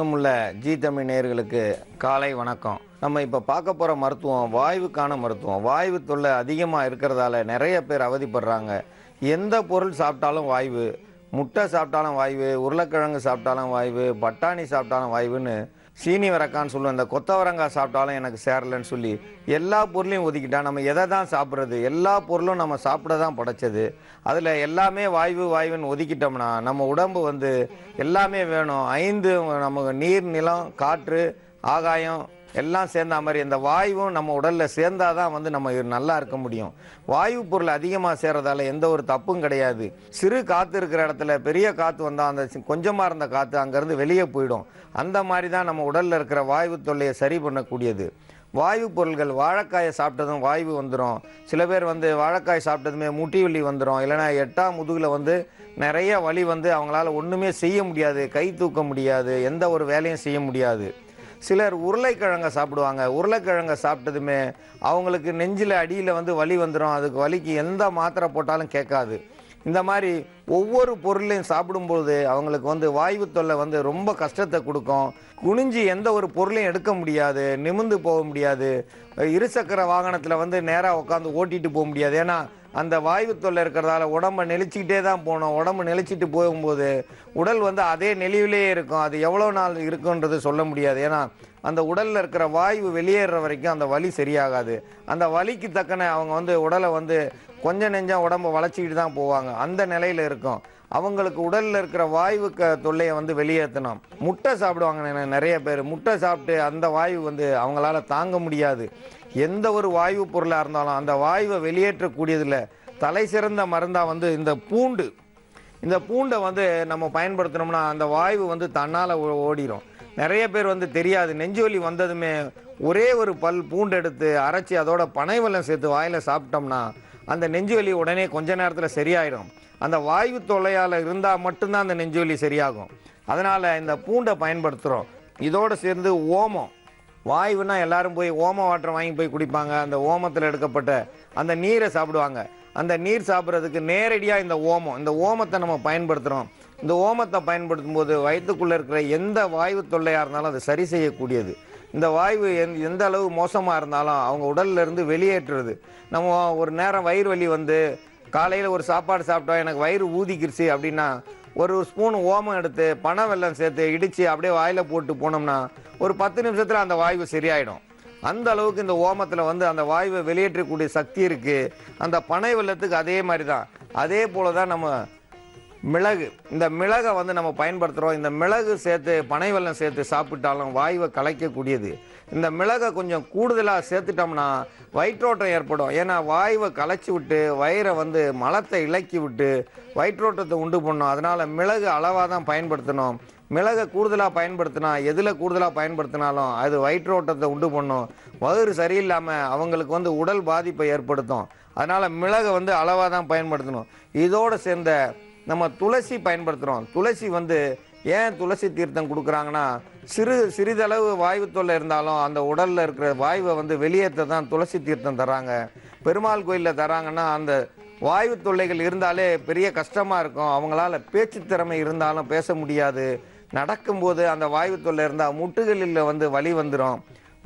உலகெங்கும் உள்ள ஜி தமிழ் நேயர்களுக்கு காலை வணக்கம். நம்ம இப்போ பார்க்க போகிற மருத்துவம் வாயுக்கான மருத்துவம். வாயு தொல்லை அதிகமாக இருக்கிறதால நிறைய பேர் அவதிப்படுறாங்க. எந்த பொருள் சாப்பிட்டாலும் வாயு, முட்டை சாப்பிட்டாலும் வாயு, உருளைக்கிழங்கு சாப்பிட்டாலும் வாயு, பட்டாணி சாப்பிட்டாலும் வாயுன்னு சீனி வரக்கான்னு சொல்லுவேன். இந்த கொத்தவரங்காய் சாப்பிட்டாலும் எனக்கு சேரலன்னு சொல்லி எல்லா பொருளையும் ஒதுக்கிட்டா நம்ம எதை தான் சாப்பிட்றது? எல்லா பொருளும் நம்ம சாப்பிட தான் படைச்சது. அதில் எல்லாமே வாயுன்னு ஒதுக்கிட்டோம்னா நம்ம உடம்பு எல்லாமே வேணும். 5 நமக்கு நீர், நிலம், காற்று, ஆகாயம் எல்லாம் சேர்ந்த மாதிரி இந்த வாயுவும் நம்ம உடலில் சேர்ந்தாதான் நம்ம நல்லா இருக்க முடியும். வாயு பொருள் அதிகமாக சேர்றதால எந்த ஒரு தப்பும் கிடையாது. சிறு காற்று இருக்கிற இடத்துல பெரிய காற்று வந்தால் அந்த கொஞ்சமாக இருந்த காற்று அங்கேருந்து வெளியே போயிடும். அந்த மாதிரி தான் நம்ம உடலில் இருக்கிற வாயு தொல்லையை சரி பண்ணக்கூடியது. வாயு பொருள்கள், வாழைக்காயை சாப்பிட்டதும் வாயு வந்துடும். சில பேர் வாழைக்காய் சாப்பிட்டதுமே முட்டி வலி வந்துடும். இல்லைனா 8ஆம் முதுகில் நிறைய வலி அவங்களால ஒன்றுமே செய்ய முடியாது, கை தூக்க முடியாது, எந்த ஒரு வேலையும் செய்ய முடியாது. சிலர் உருளைக்கிழங்கை சாப்பிடுவாங்க. உருளைக்கிழங்கை சாப்பிட்டதுமே அவங்களுக்கு நெஞ்சில் அடியில் வலி வந்துடும். அதுக்கு வலிக்கு எந்த மாத்திரை போட்டாலும் கேட்காது. இந்த மாதிரி ஒவ்வொரு பொருளையும் சாப்பிடும்போது அவங்களுக்கு வாயு தொல்லை ரொம்ப கஷ்டத்தை கொடுக்கும். குனிஞ்சு எந்த ஒரு பொருளையும் எடுக்க முடியாது, நிமிர்ந்து போக முடியாது. இருசக்கர வாகனத்தில் நேராக உட்காந்து ஓட்டிகிட்டு போக முடியாது. ஏன்னா அந்த வாயு தொல்லை இருக்கிறதால உடம்பை நெளிச்சிக்கிட்டே தான் போகணும். உடம்பு நெளிச்சிட்டு போகும்போது உடல் அதே நெளிவிலே இருக்கும். அது எவ்வளோ நாள் இருக்குன்றது சொல்ல முடியாது. ஏன்னா அந்த உடலில் இருக்கிற வாயு வெளியேற வரைக்கும் அந்த வலி சரியாகாது. அந்த வலிக்கு தக்கன அவங்க உடலை கொஞ்சம் நெஞ்சம் உடம்பை வளைச்சிக்கிட்டு தான் போவாங்க. அந்த நிலையில் இருக்கும். அவங்களுக்கு உடலில் இருக்கிற வாயு தொல்லையை வெளியேற்றணும். முட்டை சாப்பிடுவாங்க நிறைய பேர். முட்டை சாப்பிட்டு அந்த வாயு அவங்களால தாங்க முடியாது. எந்த ஒரு வாயு பொருளாக இருந்தாலும் அந்த வாயுவை வெளியேற்றக்கூடியதில் தலை சிறந்த மருந்தாக இந்த பூண்டை நம்ம பயன்படுத்தினோம்னா அந்த வாயு தன்னால் ஓடிடும். நிறைய பேர் தெரியாது. நெஞ்சுவலி வந்ததுமே ஒரே ஒரு பல் பூண்டு எடுத்து அரைச்சி அதோட பனை வெல்லம் சேர்த்து வாயில் சாப்பிட்டோம்னா அந்த நெஞ்சுவலி உடனே கொஞ்ச நேரத்தில் சரியாயிடும். அந்த வாயு தொல்லையால் இருந்தால் மட்டும்தான் அந்த நெஞ்சுவலி சரியாகும். அதனால் இந்த பூண்டை பயன்படுத்துகிறோம். இதோடு சேர்ந்து ஓமம். வாயுன்னா எல்லாரும் போய் ஓம வாட்டர் வாங்கி போய் குடிப்பாங்க. அந்த ஓமத்தில் எடுக்கப்பட்ட அந்த நீரை சாப்பிடுவாங்க. அந்த நீர் சாப்பிட்றதுக்கு நேரடியாக இந்த ஓமத்தை நம்ம பயன்படுத்துகிறோம். இந்த ஓமத்தை பயன்படுத்தும் போது வயிற்றுக்குள்ளே இருக்கிற எந்த வாயு தொல்லையாக இருந்தாலும் அதை சரி செய்யக்கூடியது. இந்த வாயு எந்த அளவு மோசமாக இருந்தாலும் அவங்க உடல்லேருந்து வெளியேற்றுறது. நம்ம ஒரு நேரம் வயிறு வலி காலையில் ஒரு சாப்பாடு சாப்பிட்டோம், எனக்கு வயிறு ஊதிக்கிருச்சு அப்படின்னா ஒரு ஸ்பூன் ஓமம் எடுத்து பனை வெல்லம் சேர்த்து இடித்து அப்படியே வாயில் போட்டு போனோம்னா ஒரு 10 நிமிஷத்தில் அந்த வாயு சரியாயிடும். அந்த அளவுக்கு இந்த ஓமத்தில் அந்த வாயுவை வெளியேற்றக்கூடிய சக்தி இருக்குது. அந்த பனை வெல்லத்துக்கு அதே மாதிரி தான். அதே போல் தான் நம்ம மிளகு. இந்த மிளகை நம்ம பயன்படுத்துகிறோம். இந்த மிளகு சேர்த்து பனை வெல்லம் சேர்த்து சாப்பிட்டாலும் வாயுவை கலைக்கக்கூடியது. இந்த மிளகை கொஞ்சம் கூடுதலாக சேர்த்துட்டோம்னா வயிற்றோட்டம் ஏற்படும். ஏன்னா வாயுவை கலைச்சி விட்டு வயிறை மலத்தை இலக்கி விட்டு வயிற்றோட்டத்தை உண்டு பண்ணும். அதனால் மிளகு அளவாக தான் பயன்படுத்தணும். மிளகை கூடுதலாக பயன்படுத்தினா, எதில் கூடுதலாக பயன்படுத்தினாலும் அது வயிற்றோட்டத்தை உண்டு பண்ணும். வயிறு சரியில்லாமல் அவங்களுக்கு உடல் பாதிப்பை ஏற்படுத்தும். அதனால் மிளகை அளவாக தான் பயன்படுத்தணும். இதோடு சேர்ந்த நம்ம துளசி பயன்படுத்துகிறோம். துளசி ஏன் துளசி தீர்த்தம் கொடுக்குறாங்கன்னா சிறிதளவு வாயு தொல்லை இருந்தாலும் அந்த உடலில் இருக்கிற வாயுவை வெளியேற்ற தான் துளசி தீர்த்தம் தராங்க. பெருமாள் கோயிலில் தராங்கன்னா அந்த வாயு தொல்லைகள் இருந்தாலே பெரிய கஷ்டமாக இருக்கும். அவங்களால பேச்சு திறமை இருந்தாலும் பேச முடியாது. நடக்கும்போது அந்த வாயு தொல்லை இருந்தால் முட்டுகளில் வலி வந்துடும்.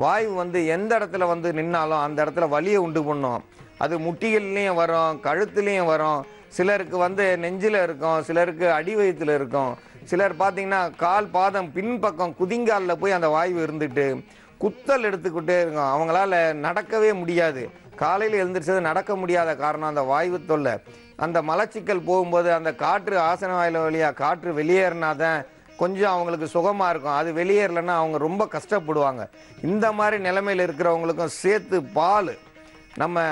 வாயு எந்த இடத்துல நின்னாலும் அந்த இடத்துல வலியை உண்டு பண்ணும். அது முட்டிகள்லேயும் வரும், கழுத்துலேயும் வரும். சிலருக்கு நெஞ்சில் இருக்கும், சிலருக்கு அடி வயிற்றுல இருக்கும். சிலர் பார்த்தீங்கன்னா கால் பாதம் பின்பக்கம் குதிங்காலில் போய் அந்த வாயு இருந்துட்டு குத்தல் எடுத்துக்கிட்டே இருக்கும். அவங்களால நடக்கவே முடியாது. காலையில் எழுந்திரிச்சது நடக்க முடியாத காரணம் அந்த வாயு தொல்லை. அந்த மலச்சிக்கல் போகும்போது அந்த காற்று ஆசன வாயில வழியாக காற்று வெளியேறினாதான் கொஞ்சம் அவங்களுக்கு சுகமாக இருக்கும். அது வெளியேறலைன்னா அவங்க ரொம்ப கஷ்டப்படுவாங்க. இந்த மாதிரி நிலைமையில் இருக்கிறவங்களுக்கும் சேர்த்து பால், நம்ம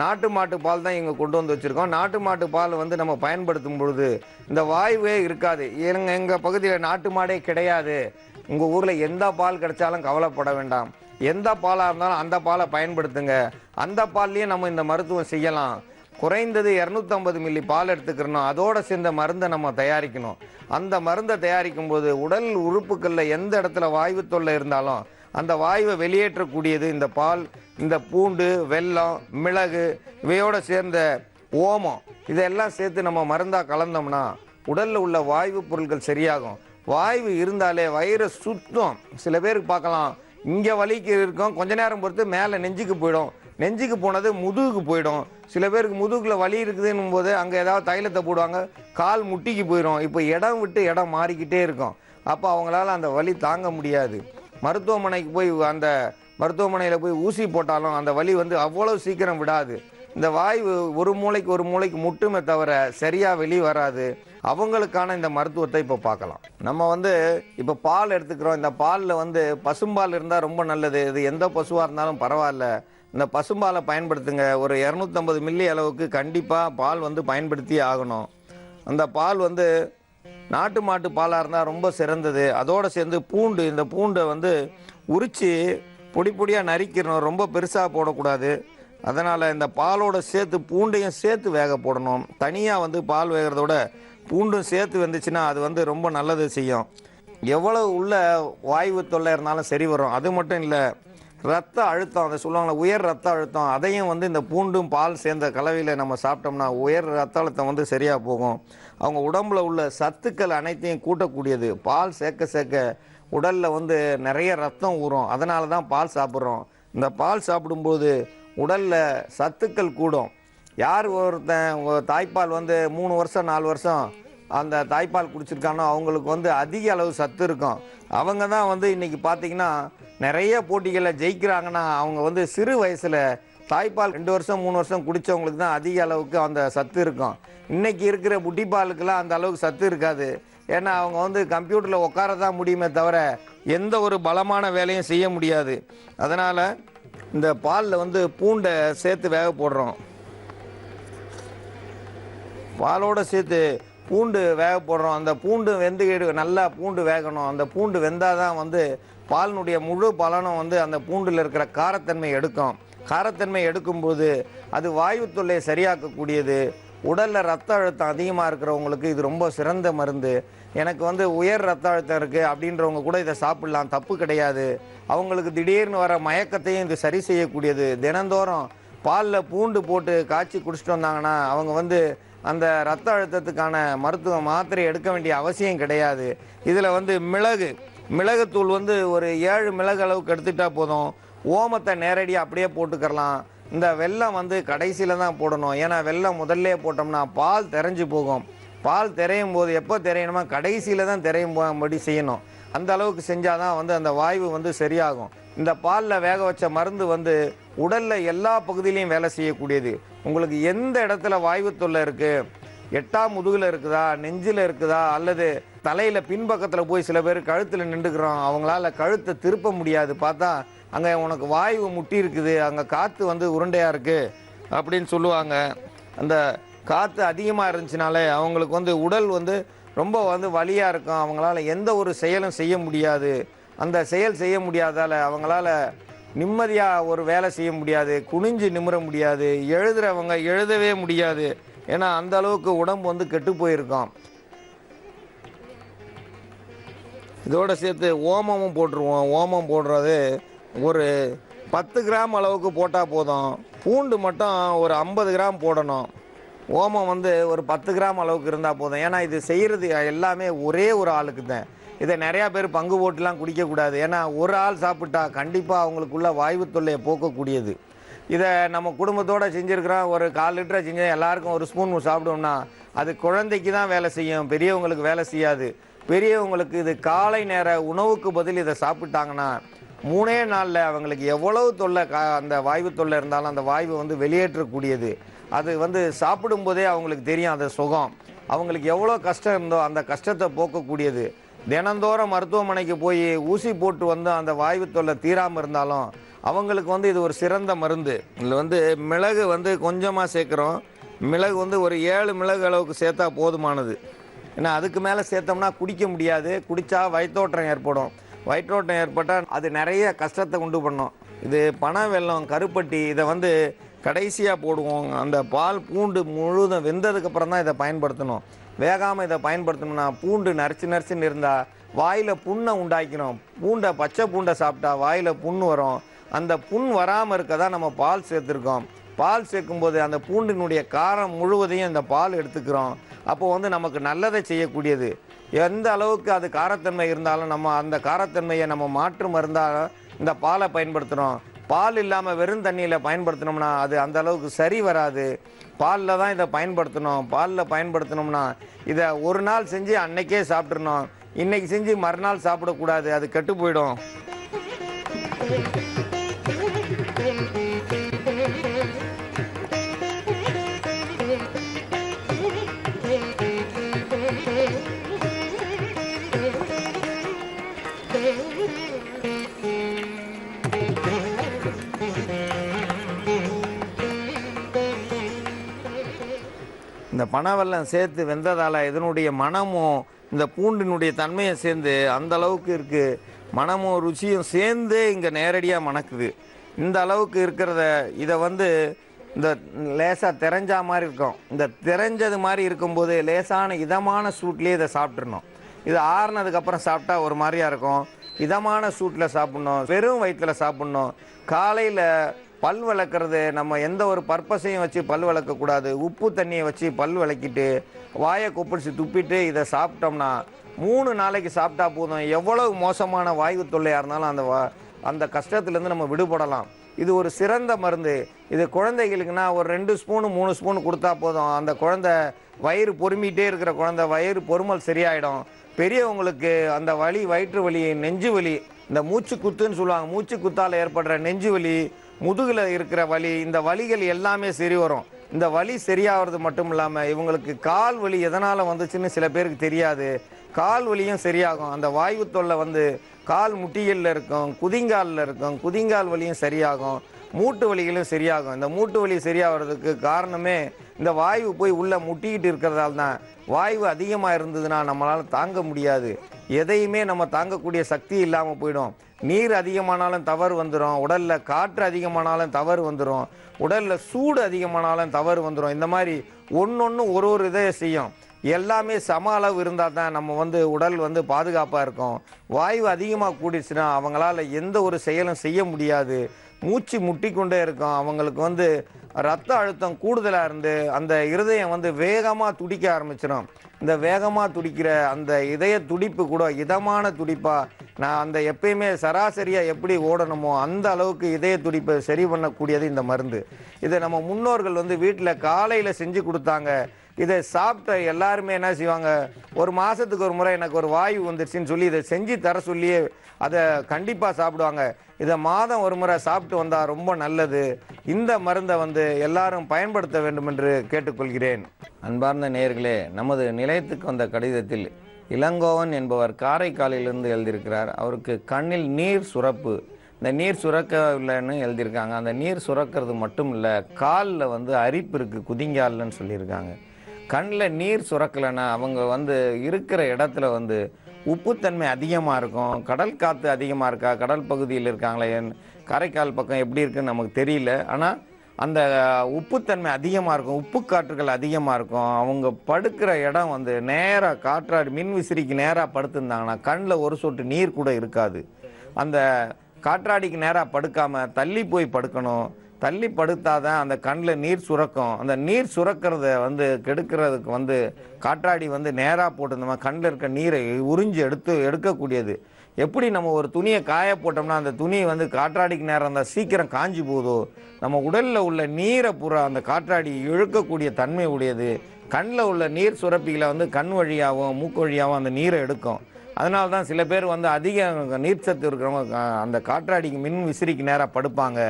நாட்டு மாட்டு பால் தான் இங்கே கொண்டு வச்சுருக்கோம். நாட்டு மாட்டு பால் நம்ம பயன்படுத்தும் பொழுது இந்த வாயுவே இருக்காது. எங்கள் பகுதியில் நாட்டு மாடே கிடையாது. உங்கள் ஊரில் எந்த பால் கிடைச்சாலும் கவலைப்பட வேண்டாம். எந்த பாலாக இருந்தாலும் அந்த பாலை பயன்படுத்துங்க. அந்த பால்லையே நம்ம இந்த மருத்துவம் செய்யலாம். குறைந்தது 250 மில்லி பால் எடுத்துக்கிறணும். அதோடு சேர்ந்த மருந்தை நம்ம தயாரிக்கணும். அந்த மருந்தை தயாரிக்கும் போது உடல் உறுப்புகளில் எந்த இடத்துல வாயு தொல்லை இருந்தாலும் அந்த வாயுவை வெளியேற்றக்கூடியது இந்த பால், இந்த பூண்டு, வெல்லம், மிளகு இவையோடு சேர்ந்த ஓமம் இதெல்லாம் சேர்த்து நம்ம மருந்தாக கலந்தோம்னா உடலில் உள்ள வாயு பொருட்கள் சரியாகும். வாய்வு இருந்தாலே வயிறு சுத்தம். சில பேருக்கு பார்க்கலாம், இங்கே வலிக்கு இருக்கும், கொஞ்ச நேரம் பொறுத்து மேலே நெஞ்சுக்கு போயிடும், நெஞ்சுக்கு போனது முதுகுக்கு போயிடும். சில பேருக்கு முதுகில் வலி இருக்குதுன்னும் போது அங்கே ஏதாவது தைலத்தை போடுவாங்க, கால் முட்டிக்கு போயிடும். இப்போ இடம் விட்டு இடம் மாறிக்கிட்டே இருக்கும். அப்போ அவங்களால அந்த வலி தாங்க முடியாது. மருத்துவமனைக்கு போய் அந்த மருத்துவமனையில் போய் ஊசி போட்டாலும் அந்த வலி வந்து அவ்வளோ சீக்கிரம் விடாது. இந்த வாய்வு ஒரு மூளைக்கு முட்டுமே தவிர சரியாக வெளியே வராது. அவங்களுக்கான இந்த மருத்துவத்தை இப்போ பார்க்கலாம். நம்ம வந்து இப்போ பால் எடுத்துக்கிறோம். இந்த பாலில் வந்து பசும்பால் இருந்தால் ரொம்ப நல்லது. இது எந்த பசுவாக இருந்தாலும் பரவாயில்ல, இந்த பசும்பாலை பயன்படுத்துங்க. ஒரு 250 மில்லி அளவுக்கு கண்டிப்பாக பால் வந்து பயன்படுத்தியே ஆகணும். அந்த பால் வந்து நாட்டு மாட்டு பாலாக இருந்தால் ரொம்ப சிறந்தது. அதோடு சேர்ந்து பூண்டு, இந்த பூண்டை வந்து உரித்து பொடி பொடியாக நறுக்கிடணும், ரொம்ப பெருசாக போடக்கூடாது. அதனால் இந்த பாலோடு சேர்த்து பூண்டையும் சேர்த்து வேக போடணும். தனியாக வந்து பால் வேகிறதோட பூண்டும் சேர்த்து வந்துச்சுன்னா அது வந்து ரொம்ப நல்லது செய்யும். எவ்வளோ உள்ள வாய்வு தொல்லை இருந்தாலும் சரி வரும். அது மட்டும் இல்லை, ரத்த அழுத்தம், அதை சொல்லுவாங்களே உயர் ரத்த அழுத்தம், அதையும் வந்து இந்த பூண்டும் பால் சேர்ந்த கலவையில் நம்ம சாப்பிட்டோம்னா உயர் ரத்த அழுத்தம் வந்து சரியாக போகும். அவங்க உடம்புல உள்ள சத்துக்கள் அனைத்தையும் கூட்டக்கூடியது. பால் சேர்க்க சேர்க்க உடலில் வந்து நிறைய ரத்தம் ஊறும். அதனால தான் பால் சாப்பிட்றோம். இந்த பால் சாப்பிடும்போது உடலில் சத்துக்கள் கூடும். யார் ஒருத்தன் தாய்ப்பால் வந்து 3 வருஷம் 4 வருஷம் அந்த தாய்ப்பால் குடிச்சிருக்கானோ அவங்களுக்கு வந்து அதிக அளவு சத்து இருக்கும். அவங்க தான் வந்து இன்றைக்கி பார்த்திங்கன்னா நிறைய போட்டிகளில் ஜெயிக்கிறாங்கன்னா அவங்க வந்து சிறு வயசில் தாய்ப்பால் 2 வருஷம் 3 வருஷம் குடித்தவங்களுக்கு தான் அதிக அளவுக்கு அந்த சத்து இருக்கும். இன்றைக்கி இருக்கிற புட்டிப்பாலுக்கெல்லாம் அந்த அளவுக்கு சத்து இருக்காது. ஏன்னா அவங்க வந்து கம்ப்யூட்டரில் உட்கார தான் முடியுமே தவிர எந்த ஒரு பலமான வேலையும் செய்ய முடியாது. அதனால் இந்த பாலில் வந்து பூண்டை சேர்த்து வேக போடுறோம். பாலோடு சேர்த்து பூண்டு வேக போடுறோம். அந்த பூண்டு நல்லா பூண்டு வேகணும். அந்த பூண்டு வெந்தால் தான் வந்து பாலினுடைய முழு பலனும் வந்து அந்த பூண்டில் இருக்கிற காரத்தன்மை எடுக்கும். காரத்தன்மை எடுக்கும்போது அது வாயு தொல்லையை சரியாக்கக்கூடியது. உடலில் ரத்த அழுத்தம் அதிகமாக இருக்கிறவங்களுக்கு இது ரொம்ப சிறந்த மருந்து. எனக்கு வந்து உயர் ரத்த அழுத்தம் இருக்குது அப்படின்றவங்க கூட இதை சாப்பிட்லாம், தப்பு கிடையாது. அவங்களுக்கு திடீர்னு வர மயக்கத்தையும் இது சரி செய்யக்கூடியது. தினந்தோறும் பாலில் பூண்டு போட்டு காய்ச்சி குடிச்சிட்டு வந்தாங்கன்னா அவங்க வந்து அந்த ரத்த அழுத்தத்துக்கான மருத்துவ மாத்திரை எடுக்க வேண்டிய அவசியம் கிடையாது. இதில் வந்து மிளகுத்தூள் வந்து ஒரு 7 மிளகு அளவுக்கு எடுத்துட்டால் போதும். ஓமத்தை நேரடியாக அப்படியே போட்டுக்கிறலாம். இந்த வெல்லம் வந்து கடைசியில் தான் போடணும். ஏன்னா வெல்லம் முதல்ல போட்டோம்னா பால் திரைஞ்சு போகும். பால் திரையும் போது எப்போ திரையணுமா கடைசியில் தான் திரையும்படி செய்யணும். அந்த அளவுக்கு செஞ்சால் தான் வந்து அந்த வாய்வு வந்து சரியாகும். இந்த பாலில் வேக வச்ச மருந்து வந்து உடலில் எல்லா பகுதியிலையும் வேலை செய்யக்கூடியது. உங்களுக்கு எந்த இடத்துல வாய்வு தொல்லை இருக்குது, 8ஆம் முதுகில் இருக்குதா, நெஞ்சில் இருக்குதா, அல்லது தலையில் பின்பக்கத்தில் போய் சில பேர் கழுத்தில் நின்றுக்கிறோம், அவங்களால கழுத்தை திருப்ப முடியாது, பார்த்தா அங்கே உனக்கு வாய்வு முட்டி இருக்குது, அங்கே காற்று வந்து உருண்டையாக இருக்குது அப்படின்னு சொல்லுவாங்க. அந்த காற்று அதிகமாக இருந்துச்சுனாலே அவங்களுக்கு வந்து உடல் வந்து ரொம்ப வந்து வலியாக இருக்கும். அவங்களால எந்த ஒரு செயலும் செய்ய முடியாது. அந்த செயல் செய்ய முடியாதால் அவங்களால நிம்மதியாக ஒரு வேலை செய்ய முடியாது, குனிஞ்சு நிமிர முடியாது, எழுதுகிறவங்க எழுதவே முடியாது. ஏன்னா அந்த அளவுக்கு உடம்பு வந்து கெட்டு போயிருக்கோம். இதோடு சேர்த்து ஓமமும் போட்டுருவோம். ஓமம் போடுறது ஒரு 10 கிராம் அளவுக்கு போட்டால் போதும். பூண்டு மட்டும் ஒரு 50 கிராம் போடணும். ஓமம் வந்து ஒரு 10 கிராம் அளவுக்கு இருந்தால் போதும். ஏன்னா இது செய்கிறது எல்லாமே ஒரே ஒரு ஆளுக்கு தான். இதை நிறையா பேர் பங்கு போட்டுலாம் குடிக்கக்கூடாது. ஏன்னா ஒரு ஆள் சாப்பிட்டா கண்டிப்பாக அவங்களுக்குள்ள வாய்வு தொல்லையை போக்கக்கூடியது. இதை நம்ம குடும்பத்தோடு செஞ்சுருக்கிறோம். ஒரு 1/4 லிட்டரை செஞ்சு எல்லாருக்கும் ஒரு ஸ்பூன் சாப்பிட்டோம்னா அது குழந்தைக்கு தான் வேலை செய்யும், பெரியவங்களுக்கு வேலை செய்யாது. பெரியவங்களுக்கு இது காலை நேர உணவுக்கு பதில் இதை சாப்பிட்டாங்கன்னா 3 நாளில் அவங்களுக்கு எவ்வளவு தொல்லை அந்த வாய்வு தொல்லை இருந்தாலும் அந்த வாய்வு வந்து வெளியேற்றக்கூடியது. அது வந்து சாப்பிடும்போதே அவங்களுக்கு தெரியும் அந்த சுகம். அவங்களுக்கு எவ்வளோ கஷ்டம் இருந்தோ அந்த கஷ்டத்தை போக்கக்கூடியது. தினந்தோறும் மருத்துவமனைக்கு போய் ஊசி போட்டு வந்து அந்த வாய்வு தொல்லை தீராமல் இருந்தாலும் அவங்களுக்கு வந்து இது ஒரு சிறந்த மருந்து. இதில் வந்து மிளகு வந்து கொஞ்சமாக சேர்க்குறோம். மிளகு வந்து ஒரு 7 மிளகு அளவுக்கு சேர்த்தா போதுமானது. ஏன்னா அதுக்கு மேலே சேர்த்தோம்னா குடிக்க முடியாது. குடித்தா வயிற்றோட்டம் ஏற்படும். வயிற்றோட்டம் ஏற்பட்டால் அது நிறைய கஷ்டத்தை உண்டு பண்ணும். இது பனை வெல்லம், கருப்பட்டி, இதை வந்து கடைசியாக போடுவோம். அந்த பால் பூண்டு முழுதும் வெந்ததுக்கப்புறம் தான் இதை பயன்படுத்தணும். வேகாமல் இதை பயன்படுத்தணும்னா பூண்டு நரிச்சுன்னு இருந்தால் வாயில் புண்ணை உண்டாக்கணும். பச்சை பூண்டை சாப்பிட்டா வாயில் புண் வரும். அந்த புண் வராமல் இருக்க தான் நம்ம பால் சேர்த்துருக்கோம். பால் சேர்க்கும்போது அந்த பூண்டினுடைய காரம் முழுவதையும் இந்த பால் எடுத்துக்கிறோம். அப்போது வந்து நமக்கு நல்லதை செய்யக்கூடியது. எந்த அளவுக்கு அது காரத்தன்மை இருந்தாலும் நம்ம அந்த காரத்தன்மையை நம்ம மாற்று மருந்தாக இந்த பாலை பயன்படுத்துகிறோம். பால் இல்லாமல் வெறும் தண்ணியில் பயன்படுத்தினோம்னா அது அந்த அளவுக்கு சரி வராது. பாலில் தான் இதை பயன்படுத்தணும். பாலில் பயன்படுத்தினோம்னா இதை ஒரு நாள் செஞ்சு அன்னைக்கே சாப்பிட்றணும். இன்றைக்கி செஞ்சு மறுநாள் சாப்பிடக்கூடாது, அது கெட்டு போயிடும். இந்த பனவெல்லம் சேர்த்து வெந்ததால் இதனுடைய மனமும் இந்த பூண்டினுடைய தன்மையை சேர்ந்து அந்த அளவுக்கு இருக்குது. மனமும் ருசியும் சேர்ந்து இங்கே நேரடியாக மணக்குது. இந்த அளவுக்கு இருக்கிறத இதை இந்த லேசாக திரைஞ்சா மாதிரி இருக்கும். இந்த திரைஞ்சது மாதிரி இருக்கும்போது லேசான இதமான சூட்லேயே இதை சாப்பிட்றணும். இது ஆறுனதுக்கப்புறம் சாப்பிட்டா ஒரு மாதிரியாக இருக்கும். இதமான சூட்டில் சாப்பிட்ணும், வெறும் வயிற்றில் சாப்பிட்ணும். காலையில் பல் விளக்குறது நம்ம எந்த ஒரு பர்பஸையும் வச்சு பல் விளக்கக்கூடாது. உப்பு தண்ணியை வச்சு பல் விளக்கிட்டு வாயை கொப்பளிச்சு துப்பிட்டு இதை சாப்பிட்டோம்னா 3 நாளைக்கு சாப்பிட்டா போதும். எவ்வளவு மோசமான வாயு தொல்லையாக இருந்தாலும் அந்த கஷ்டத்துலேருந்து நம்ம விடுபடலாம். இது ஒரு சிறந்த மருந்து. இது குழந்தைகளுக்குன்னா ஒரு 2 ஸ்பூனு 3 ஸ்பூன் கொடுத்தா போதும். அந்த குழந்தை வயிறு பொறுமிகிட்டே இருக்கிற குழந்தை வயிறு பொறுமல் சரியாயிடும். பெரியவங்களுக்கு அந்த வலி, வயிற்று வலி, நெஞ்சு வலி, இந்த மூச்சு குத்துன்னு சொல்லுவாங்க, மூச்சு குத்தால் ஏற்படுற நெஞ்சு வலி, முதுகில் இருக்கிற வலி, இந்த வலிகள் எல்லாமே சரி வரும். இந்த வலி சரியாகிறது மட்டும் இல்லாமல் இவங்களுக்கு கால் வலி எதனால் வந்துச்சுன்னு சில பேருக்கு தெரியாது. கால் வலியும் சரியாகும். அந்த வாயு தொல்லை கால் முட்டிகளில் இருக்கும், குதிங்காலில் இருக்கும். குதிங்கால் வலியும் சரியாகும். மூட்டு வலிகளும் சரியாகும். இந்த மூட்டு வலி சரியாகிறதுக்கு காரணமே இந்த வாயு போய் உள்ளே முட்டிக்கிட்டு இருக்கிறதால தான். வாயு அதிகமாக இருந்ததுன்னா நம்மளால் தாங்க முடியாது. எதையுமே நம்ம தாங்கக்கூடிய சக்தி இல்லாமல் போயிடும். நீர் அதிகமானாலும் தவறு வந்துடும். உடலில் காற்று அதிகமானாலும் தவறு வந்துடும். உடலில் சூடு அதிகமானாலும் தவறு வந்துடும். இந்த மாதிரி ஒன்று ஒரு இதை செய்யும். எல்லாமே சம அளவு இருந்தால் தான் நம்ம உடல் பாதுகாப்பாக இருக்கும். வாயு அதிகமாக கூடிச்சுன்னா அவங்களால எந்த ஒரு செயலும் செய்ய முடியாது. மூச்சு முட்டிக்கொண்டே இருக்கும். அவங்களுக்கு ரத்த அழுத்தம் கூடுதலாக இருந்து அந்த இருதயம் வேகமாக துடிக்க ஆரம்பிச்சிடும். இந்த வேகமாக துடிக்கிற அந்த இதய துடிப்பு கூட இதமான துடிப்பாக நான் அந்த எப்பயுமே சராசரியாக எப்படி ஓடணுமோ அந்த அளவுக்கு இதய துடிப்பை சரி பண்ணக்கூடியது இந்த மருந்து. இதை நம்ம முன்னோர்கள் வீட்டில் காலையில் செஞ்சு கொடுத்தாங்க. இதை சாப்பிட்ட எல்லாருமே என்ன செய்வாங்க, ஒரு மாதத்துக்கு ஒரு முறை எனக்கு ஒரு வாயு வந்துருச்சுன்னு சொல்லி இதை செஞ்சு தர சொல்லியே அதை கண்டிப்பாக சாப்பிடுவாங்க. இதை மாதம் ஒரு முறை சாப்பிட்டு வந்தால் ரொம்ப நல்லது. இந்த மருந்தை எல்லாரும் பயன்படுத்த வேண்டும் என்று கேட்டுக்கொள்கிறேன். அன்பார்ந்த நேயர்களே, நமது நிலையத்துக்கு வந்த கடிதத்தில் இளங்கோவன் என்பவர் காரைக்காலிலிருந்து எழுதியிருக்கிறார். அவருக்கு கண்ணில் நீர் சுரப்பு, இந்த நீர் சுரக்கவில்லைன்னு எழுதியிருக்காங்க. அந்த நீர் சுரக்கிறது மட்டும் இல்லை, காலில் அரிப்பு இருக்குது, குதிங்கால்னு சொல்லியிருக்காங்க. கண்ணில் நீர் சுரக்கலைன்னா அவங்க இருக்கிற இடத்துல உப்புத்தன்மை அதிகமாக இருக்கும். கடல் காற்று அதிகமாக இருக்கா, கடல் பகுதியில் இருக்காங்களே, காரைக்கால் பக்கம் எப்படி இருக்குன்னு நமக்கு தெரியல. ஆனால் அந்த உப்புத்தன்மை அதிகமாக இருக்கும், உப்பு காற்றுகள் அதிகமாக இருக்கும். அவங்க படுக்கிற இடம் நேராக காற்றாடி மின் விசிறிக்கு நேராக படுத்திருந்தாங்கன்னா கண்ணில் ஒரு சொட்டு நீர் கூட இருக்காது. அந்த காற்றாடிக்கு நேராக படுக்காமல் தள்ளி போய் படுக்கணும். தள்ளி படுத்தாதான் அந்த கண்ணில் நீர் சுரக்கும். அந்த நீர் சுரக்கிறத கெடுக்கிறதுக்கு காற்றாடி நேராக போட்டிருந்தோம்னா கண்ணில் இருக்க நீரை உறிஞ்சி எடுக்கக்கூடியது. எப்படி நம்ம ஒரு துணியை காய போட்டோம்னா அந்த துணி காற்றாடிக்கு நேரம் இருந்தால் சீக்கிரம் காஞ்சி போதோ, நம்ம உடலில் உள்ள நீரை பூரா அந்த காற்றாடி இழுக்கக்கூடிய தன்மை உடையது. கண்ணில் உள்ள நீர் சுரப்பிகளை கண் வழியாகவும் மூக்கு வழியாகவும் அந்த நீரை எடுக்கும். அதனால தான் சில பேர் அதிக நீர்ச்சத்து இருக்கிறவங்க அந்த காற்றாடிக்கு மின் விசிறிக்கு நேராக படுப்பாங்க.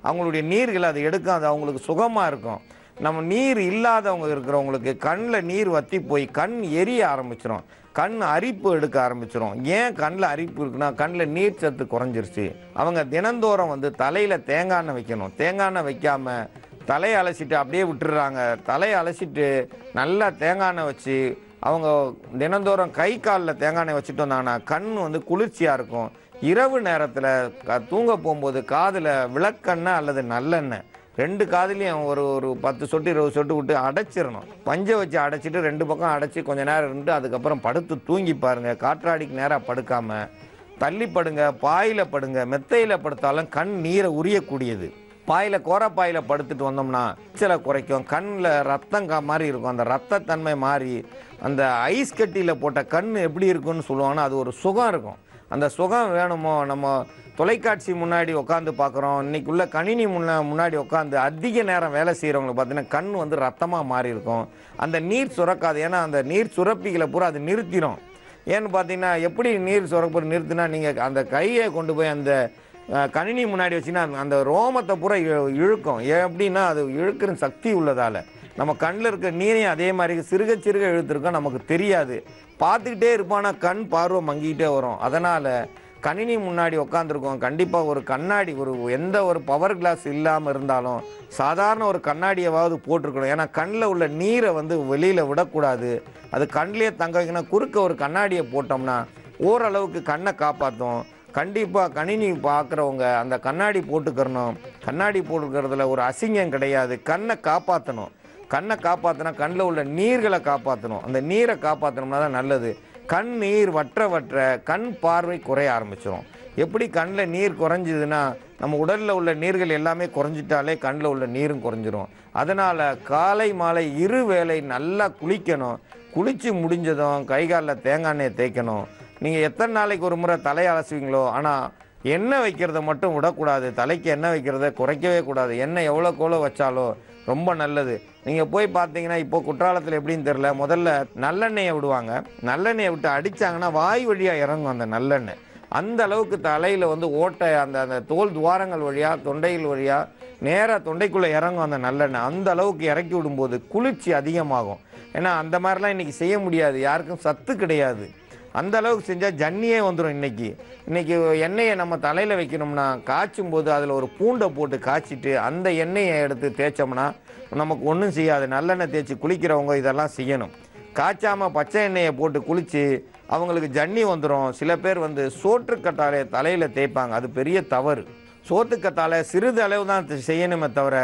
அவங்களுடைய நீர்களை அதை எடுக்கும், அது அவங்களுக்கு சுகமாக இருக்கும். நம்ம நீர் இல்லாதவங்க இருக்கிறவங்களுக்கு கண்ணில் நீர் வற்றி போய் கண் எரிய ஆரம்பிச்சிடும், கண் அரிப்பு எடுக்க ஆரம்பிச்சிடும். ஏன் கண்ணில் அரிப்பு இருக்குன்னா கண்ணில் நீர் சத்து குறைஞ்சிருச்சு. அவங்க தினந்தோறும் தலையில் தேங்காய் எண்ணெய் வைக்கணும். தேங்காய் எண்ணெய் வைக்காமல் தலையை அலசிட்டு அப்படியே விட்டுடுறாங்க. தலையை அலசிட்டு நல்லா தேங்காய் எண்ணெய் வச்சு அவங்க தினந்தோறும் கை காலில் தேங்காய் எண்ணெய் வச்சுட்டு வந்தாங்கன்னா கண் குளிர்ச்சியாக இருக்கும். இரவு நேரத்தில் தூங்க போகும்போது காதில் விளக்கெண்ணெய் அல்லது நல்லெண்ணெய் 2 காதுலையும் ஒரு 10 சொட்டு 20 சொட்டு விட்டு அடைச்சிடணும். பஞ்சை வச்சு அடைச்சிட்டு 2 பக்கம் அடைச்சி கொஞ்சம் நேரம் இருந்துட்டு அதுக்கப்புறம் படுத்து தூங்கி பாருங்கள். காற்றாடிக்கு நேராக படுக்காமல் தள்ளி படுங்க, பாயில் படுங்க, மெத்தையில் படுத்தாலும் கண் நீரை உரியக்கூடியது. பாயில் கோரப்பாயில் படுத்துட்டு வந்தோம்னா சில குறைக்கும். கண்ணில் ரத்தம் மாதிரி இருக்கும், அந்த ரத்தத்தன்மை மாறி அந்த ஐஸ் கட்டியில் போட்ட கண் எப்படி இருக்குன்னு சொல்லுவாங்கன்னா அது ஒரு சுகம் இருக்கும். அந்த சுகம் வேணுமோ, நம்ம தொலைக்காட்சி முன்னாடி உட்காந்து பார்க்குறோம், இன்றைக்கி உள்ள கணினி முன்னாடி உட்காந்து அதிக நேரம் வேலை செய்கிறவங்களுக்கு பார்த்தீங்கன்னா கண் வந்து ரத்தமாக மாறி இருக்கும். அந்த நீர் சுரக்காது, ஏன்னா அந்த நீர் சுரப்பிகளை பூரா அது நிறுத்திடும். ஏன்னு பார்த்தீங்கன்னா எப்படி நீர் சுரப்பு நிறுத்தினா, நீங்கள் அந்த கையை கொண்டு போய் அந்த கணினி முன்னாடி வச்சிங்கன்னா அந்த ரோமத்தை பூரா இழுக்கும். எப்படின்னா அது இழுக்கிற சக்தி உள்ளதால் நம்ம கண்ணில் இருக்க நீரையும் அதே மாதிரி சிறுக சிறுக இழுத்துருக்கோம், நமக்கு தெரியாது. பார்த்துக்கிட்டே இருப்பானா கண் பார்வை மங்கிக்கிட்டே வரும். அதனால் கணினி முன்னாடி உட்காந்துருக்கோம், கண்டிப்பாக ஒரு கண்ணாடி, எந்த ஒரு பவர் கிளாஸ் இல்லாமல் இருந்தாலும் சாதாரண ஒரு கண்ணாடியாவது போட்டிருக்கணும். ஏன்னா கண்ணில் உள்ள நீரை வந்து வெளியில் விடக்கூடாது, அது கண்ணிலே தங்க வைக்கணும். குறுக்க ஒரு கண்ணாடியை போட்டோம்னா ஓரளவுக்கு கண்ணை காப்பாற்றும். கண்டிப்பாக கணினி பார்க்குறவங்க அந்த கண்ணாடி போட்டுக்கிறணும். கண்ணாடி போட்டுக்கிறதுல ஒரு அசிங்கம் கிடையாது. கண்ணை காப்பாற்றணும். கண்ணை காப்பாற்றினா கண்ணில் உள்ள நீர்களை காப்பாற்றணும். அந்த நீரை காப்பாற்றணும்னா தான் நல்லது. கண் நீர் வற்ற வற்ற கண் பார்வை குறைய ஆரம்பிச்சிடும். எப்படி கண்ணில் நீர் குறைஞ்சிதுன்னா நம்ம உடலில் உள்ள நீர்கள் எல்லாமே குறைஞ்சிட்டாலே கண்ணில் உள்ள நீரும் குறைஞ்சிரும். அதனால் காலை மாலை இரு வேளை நல்லா குளிக்கணும். குளித்து முடிஞ்சதும் கை காலில் தேங்காய் எண்ணெயை தேய்க்கணும். நீங்கள் எத்தனை நாளைக்கு ஒரு முறை தலையை அலசுவீங்களோ, ஆனால் எண்ணெய் வைக்கிறத மட்டும் விடக்கூடாது. தலைக்கு எண்ணெய் வைக்கிறத குறைக்கவே கூடாது. எண்ணெய் எவ்வளோக்கெவ்வளோ வச்சாலும் ரொம்ப நல்லது. நீங்கள் போய் பார்த்தீங்கன்னா இப்போ குற்றாலத்தில் எப்படின்னு தெரில, முதல்ல நல்லெண்ணெயை விடுவாங்க. நல்லெண்ணெயை விட்டு அடித்தாங்கன்னா வாய் வழியாக இறங்கும் அந்த நல்லெண்ணெய். அந்த அளவுக்கு தலையில் வந்து ஓட்டை, அந்த தோல் துவாரங்கள் வழியாக தொண்டைகள் வழியாக நேராக தொண்டைக்குள்ளே இறங்கும் அந்த நல்லெண்ணெய். அந்த அளவுக்கு இறக்கி விடும்போது குளிர்ச்சி அதிகமாகும். ஏன்னா அந்த மாதிரிலாம் இன்றைக்கி செய்ய முடியாது, யாருக்கும் சத்து கிடையாது. அந்த அளவுக்கு செஞ்சால் ஜன்னியே வந்துடும். இன்றைக்கி எண்ணெயை நம்ம தலையில் வைக்கணும்னா காய்ச்சும் போது அதில் ஒரு பூண்டை போட்டு காய்ச்சிட்டு அந்த எண்ணெயை எடுத்து தேய்ச்சோம்னா நமக்கு ஒன்றும் செய்யாது. நல்லெண்ணெய் தேய்ச்சி குளிக்கிறவங்க இதெல்லாம் செய்யணும். காய்ச்சாமல் பச்சை எண்ணெயை போட்டு குளித்து அவங்களுக்கு ஜன்னி வந்துடும். சில பேர் வந்து சோற்றுக்கத்தாழை தலையில் தேய்ப்பாங்க, அது பெரிய தவறு. சோற்றுக்கத்தாழை சிறிது அளவு தான் செய்யணுமே தவிர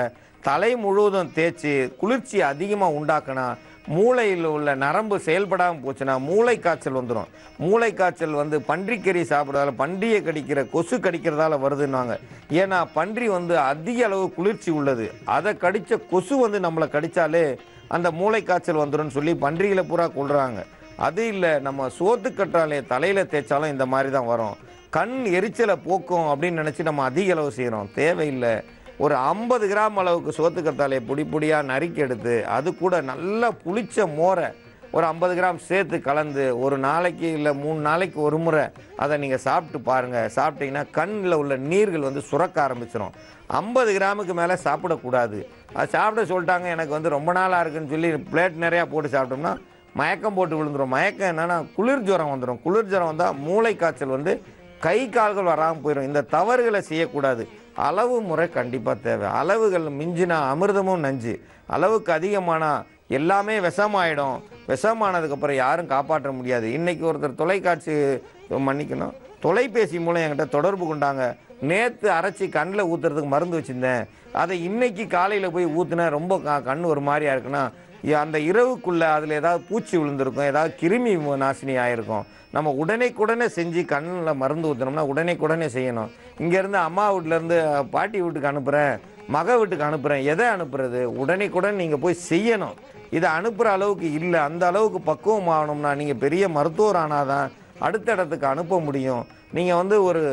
தலை முழுவதும் தேய்ச்சி குளிர்ச்சி அதிகமாக உண்டாக்குனா மூளையில் உள்ள நரம்பு செயல்படாமல் போச்சுன்னா மூளை காய்ச்சல் வந்துடும். மூளை காய்ச்சல் வந்து பன்றிக்கறி சாப்பிட்றதால, பன்றியை கடிக்கிற கொசு கடிக்கிறதால வருதுன்னாங்க. ஏன்னா பன்றி வந்து அதிக அளவு குளிர்ச்சி உள்ளது. அதை கடித்த கொசு வந்து நம்மளை கடித்தாலே அந்த மூளை காய்ச்சல் வந்துடும் சொல்லி பன்றிகளை பூரா கொள்கிறாங்க. அது இல்லை, நம்ம சோத்துக்கற்றாலே தலையில் தேய்ச்சாலும் இந்த மாதிரி தான் வரும். கண் எரிச்சலை போக்கும் அப்படின்னு நினச்சி நம்ம அதிக அளவு செய்கிறோம், தேவையில்லை. ஒரு 50 கிராம் அளவுக்கு சோத்துக்கத்தாழையை பொடி பொடியாக நறுக்கி எடுத்து அது கூட நல்லா புளிச்ச மோரை ஒரு 50 கிராம் சேர்த்து கலந்து ஒரு நாளைக்கு இல்லை 3 நாளைக்கு ஒரு முறை அதை நீங்கள் சாப்பிட்டு பாருங்கள். சாப்பிட்டீங்கன்னா கண்ணில் உள்ள நீர்கள் வந்து சுரக்க ஆரம்பிச்சிடும். 50 கிராமுக்கு மேலே சாப்பிடக்கூடாது. அது சாப்பிட சொல்லிட்டாங்க, எனக்கு வந்து ரொம்ப நாளாக இருக்குன்னு சொல்லி பிளேட் நிறையா போட்டு சாப்பிட்டோம்னா மயக்கம் போட்டு விழுந்துடும். மயக்கம் என்னென்னா குளிர் ஜுரம் வந்துடும். குளிர் ஜுரம் வந்தால் மூளை காய்ச்சல் வந்து கை கால்கள் வராமல் போயிடும். இந்த தவறுகளை செய்யக்கூடாது. அளவு முறை கண்டிப்பாக தேவை. அளவுகள் மிஞ்சினா அமிர்தமும் நஞ்சு. அளவுக்கு அதிகமானால் எல்லாமே விஷமாயிடும். விஷமானதுக்கப்புறம் யாரும் காப்பாற்ற முடியாது. இன்றைக்கி ஒருத்தர் தொலைக்காட்சி மன்னிக்கணும் தொலைபேசி மூலம் என்கிட்ட தொடர்பு கொண்டாங்க. நேற்று அரைச்சி கண்ணில் ஊற்றுறதுக்கு மருந்து வச்சுருந்தேன், அதை இன்றைக்கி காலையில் போய் ஊற்றுனேன், ரொம்ப கண் ஒரு மாதிரியாக இருக்குன்னா அந்த இரவுக்குள்ளே அதில் ஏதாவது பூச்சி விழுந்திருக்கும், ஏதாவது கிருமி நாசினி ஆகிருக்கும். நம்ம உடனே செஞ்சு கண்ணில் மருந்து ஊற்றினோம்னா உடனே செய்யணும். இங்கேருந்து அம்மா வீட்டிலேருந்து பாட்டி வீட்டுக்கு அனுப்புகிறேன், மக வீட்டுக்கு அனுப்புகிறேன், எதை அனுப்புறது? உடனே நீங்கள் போய் செய்யணும். இதை அனுப்புகிற அளவுக்கு இல்லை, அந்த அளவுக்கு பக்குவம் ஆகணும்னா நீங்கள் பெரிய மருத்துவர் ஆனால் தான் அடுத்த இடத்துக்கு அனுப்ப முடியும். நீங்கள் வந்து ஒரு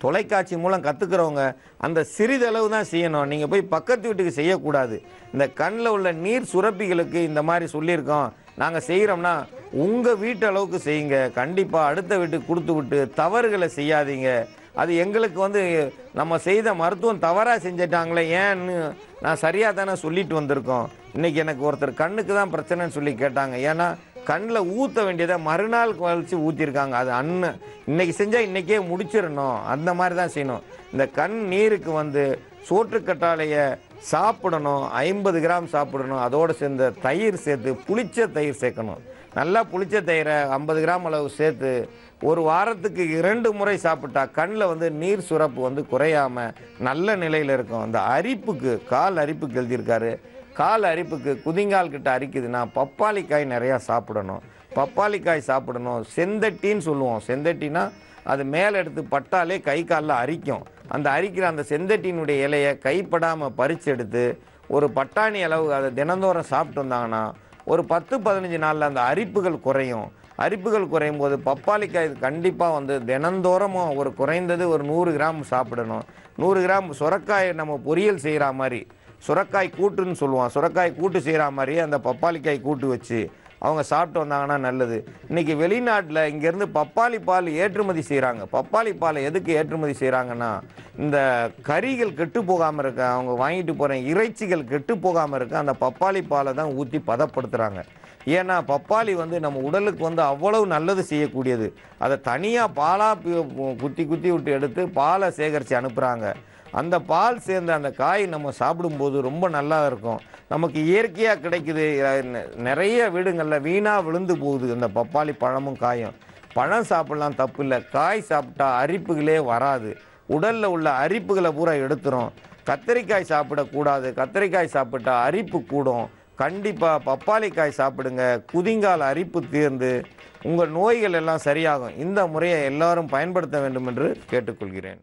தொலைக்காட்சி மூலம் கற்றுக்கிறவங்க அந்த சிறிதளவு தான் செய்யணும். நீங்கள் போய் பக்கத்து வீட்டுக்கு செய்யக்கூடாது. இந்த கண்ணில் உள்ள நீர் சுரப்பிகளுக்கு இந்த மாதிரி சொல்லியிருக்கோம், நாங்கள் செய்கிறோம்னா உங்கள் வீட்டு அளவுக்கு செய்யுங்க. கண்டிப்பாக அடுத்த வீட்டுக்கு கொடுத்து விட்டு தவறுகளை செய்யாதீங்க. அது எங்களுக்கு வந்து நம்ம செய்த மருத்துவம் தவறாக செஞ்சிட்டாங்களே, ஏன்னு நான் சரியாக தானே சொல்லிட்டு வந்திருக்கோம். இன்றைக்கி எனக்கு ஒருத்தர் கண்ணுக்கு தான் பிரச்சனைன்னு சொல்லி கேட்டாங்க. ஏன்னா கண்ணில் ஊற்ற வேண்டியதை மறுநாள் கழித்து ஊற்றிருக்காங்க. அது இன்றைக்கி செஞ்சால் இன்றைக்கே முடிச்சிடணும், அந்த மாதிரி தான் செய்யணும். இந்த கண் நீருக்கு வந்து சோற்றுக்கற்றாழையை சாப்பிடணும், 50 கிராம் சாப்பிடணும். அதோடு சேர்ந்த தயிர் சேர்த்து புளிச்ச தயிர் சேர்க்கணும். நல்லா புளிச்ச தயிரை 50 கிராம் அளவு சேர்த்து ஒரு வாரத்துக்கு 2 முறை சாப்பிட்டா கண்ணில் வந்து நீர் சுரப்பு வந்து குறையாமல் நல்ல நிலையில் இருக்கும். அந்த அரிப்புக்கு, கால் அரிப்புக்கு எழுதியிருக்காரு, கால் அரிப்புக்கு குதிங்கால் கிட்ட அரிக்குதுன்னா பப்பாளிக்காய் நிறையா சாப்பிடணும். பப்பாளிக்காய் சாப்பிடணும். செந்தட்டின்னு சொல்லுவோம். செந்தட்டினா அது மேலே எடுத்து பட்டாலே கை காலில் அரிக்கும். அந்த அரிக்கிற அந்த செந்தட்டியினுடைய இலையை கைப்படாமல் பறித்து எடுத்து ஒரு பட்டாணி அளவு அதை தினந்தோறும் சாப்பிட்டு வந்தாங்கன்னா ஒரு 10-15 நாளில் அந்த அரிப்புகள் குறையும். அரிப்புகள் குறையும் போது பப்பாளிக்காய் கண்டிப்பாக வந்து தினந்தோறமும் ஒரு குறைந்தது ஒரு 100 கிராம் சாப்பிடணும். 100 கிராம் சுரக்காய் நம்ம பொரியல் செய்கிற மாதிரி, சுரக்காய் கூட்டுன்னு சொல்லுவோம், சுரக்காய் கூட்டு செய்கிற மாதிரி அந்த பப்பாளிக்காய் கூட்டு வச்சு அவங்க சாப்பிட்டு வந்தாங்கன்னா நல்லது. இன்றைக்கி வெளிநாட்டில் இங்கேருந்து பப்பாளி பால் ஏற்றுமதி செய்கிறாங்க. பப்பாளி பாலை எதுக்கு ஏற்றுமதி செய்கிறாங்கன்னா, இந்த கறிகள் கெட்டு போகாமல் இருக்க, அவங்க வாங்கிட்டு போகிற இறைச்சிகள் கெட்டு போகாமல் இருக்க அந்த பப்பாளி பாலை தான் ஊற்றி பதப்படுத்துகிறாங்க. ஏன்னா பப்பாளி வந்து நம்ம உடலுக்கு வந்து அவ்வளவு நல்லது செய்யக்கூடியது. அதை தனியாக பாலாக குத்தி குத்தி விட்டு எடுத்து பாலை சேகரித்து அனுப்புகிறாங்க. அந்த பால் சேர்ந்த அந்த காய் நம்ம சாப்பிடும்போது ரொம்ப நல்லா இருக்கும். நமக்கு இயற்கையாக கிடைக்குது. நிறைய வீடுங்களில் வீணாக விழுந்து போகுது அந்த பப்பாளி பழமும் காயும். பழம் சாப்பிட்லாம் தப்பு இல்லை, காய் சாப்பிட்டா அரிப்புகளே வராது. உடலில் உள்ள அரிப்புகளை பூரா எடுத்துரும். கத்திரிக்காய் சாப்பிடக்கூடாது, கத்திரிக்காய் சாப்பிட்டா அரிப்பு கூடும். கண்டிப்பாக பப்பாளிக்காய் சாப்பிடுங்க. குதிங்கால் அரிப்பு தீர்ந்து உங்கள் நோய்கள் எல்லாம் சரியாகும். இந்த முறையை எல்லாரும் பயன்படுத்த வேண்டும் என்று கேட்டுக்கொள்கிறேன்.